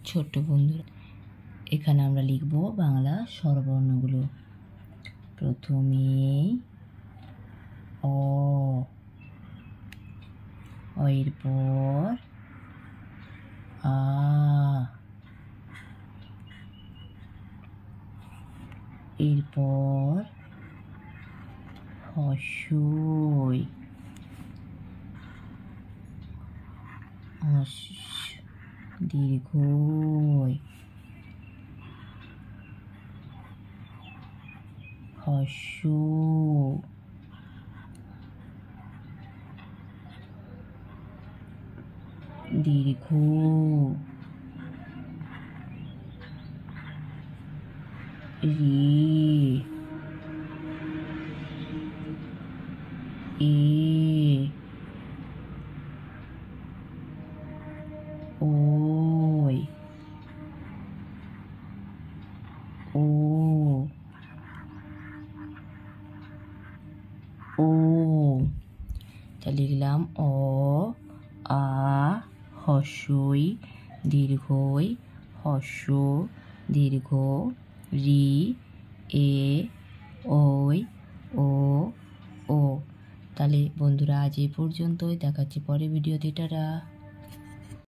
ছোট্ট বন্ধুরা, এখানে আমরা লিখব বাংলা স্বরবর্ণগুলো। প্রথমে অ, এরপর আ, এরপর হস্যই, দীর্ঘই, হস্য, দীর্ঘ, রি, এ, ওই, ও, ও। তা লিখলাম অ, আ, হস্যই, দীর্ঘই, হস্য, দীর্ঘ, রি, এ, ওই, ও, ও। তাহলে বন্ধুরা আজ এই পর্যন্তই, দেখাচ্ছি পরে ভিডিওতে। টাটা।